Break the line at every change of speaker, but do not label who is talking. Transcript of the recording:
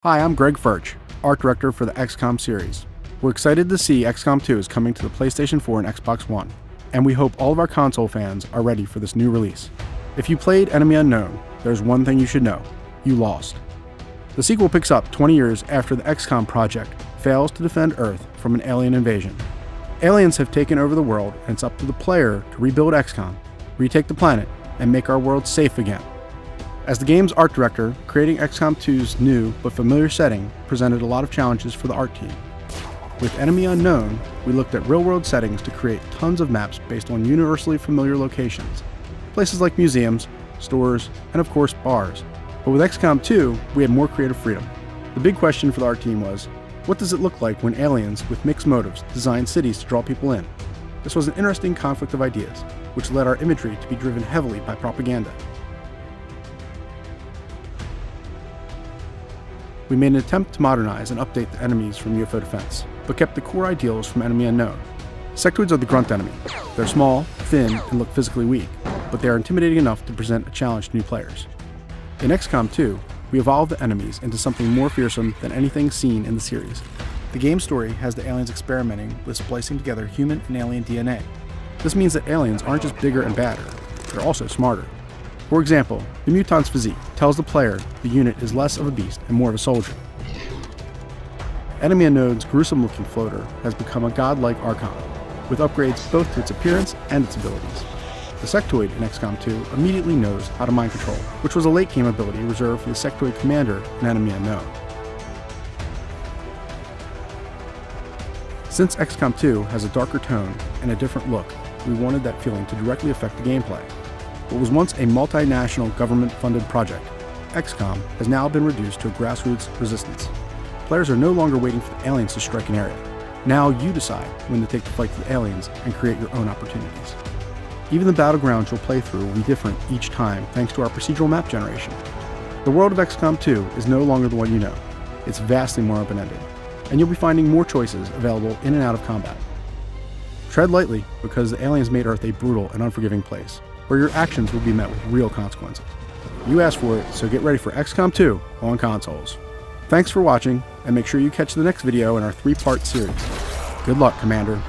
Hi, I'm Greg Förtsch, Art Director for the XCOM series. We're excited to see XCOM 2 is coming to the PlayStation 4 and Xbox One, and we hope all of our console fans are ready for this new release. If you played Enemy Unknown, there's one thing you should know: you lost. The sequel picks up 20 years after the XCOM project fails to defend Earth from an alien invasion. Aliens have taken over the world, and it's up to the player to rebuild XCOM, retake the planet, and make our world safe again. As the game's art director, creating XCOM 2's new but familiar setting presented a lot of challenges for the art team. With Enemy Unknown, we looked at real-world settings to create tons of maps based on universally familiar locations, places like museums, stores, and of course bars. But with XCOM 2, we had more creative freedom. The big question for the art team was, what does it look like when aliens with mixed motives design cities to draw people in? This was an interesting conflict of ideas, which led our imagery to be driven heavily by propaganda. We made an attempt to modernize and update the enemies from UFO Defense, but kept the core ideals from Enemy Unknown. Sectoids are the grunt enemy. They're small, thin, and look physically weak, but they are intimidating enough to present a challenge to new players. In XCOM 2, we evolved the enemies into something more fearsome than anything seen in the series. The game story has the aliens experimenting with splicing together human and alien DNA. This means that aliens aren't just bigger and badder, they're also smarter. For example, the mutant's physique tells the player the unit is less of a beast and more of a soldier. Enemy Unknown's gruesome-looking floater has become a godlike archon, with upgrades both to its appearance and its abilities. The sectoid in XCOM 2 immediately knows how to mind control, which was a late-game ability reserved for the sectoid commander in Enemy Unknown. Since XCOM 2 has a darker tone and a different look, we wanted that feeling to directly affect the gameplay. What was once a multinational government-funded project, XCOM has now been reduced to a grassroots resistance. Players are no longer waiting for the aliens to strike an area. Now you decide when to take the fight to the aliens and create your own opportunities. Even the battlegrounds you'll play through will be different each time thanks to our procedural map generation. The world of XCOM 2 is no longer the one you know. It's vastly more open-ended, and you'll be finding more choices available in and out of combat. Tread lightly, because the aliens made Earth a brutal and unforgiving place, where your actions will be met with real consequences. You asked for it, so get ready for XCOM 2 on consoles. Thanks for watching, and make sure you catch the next video in our 3-part series. Good luck, Commander.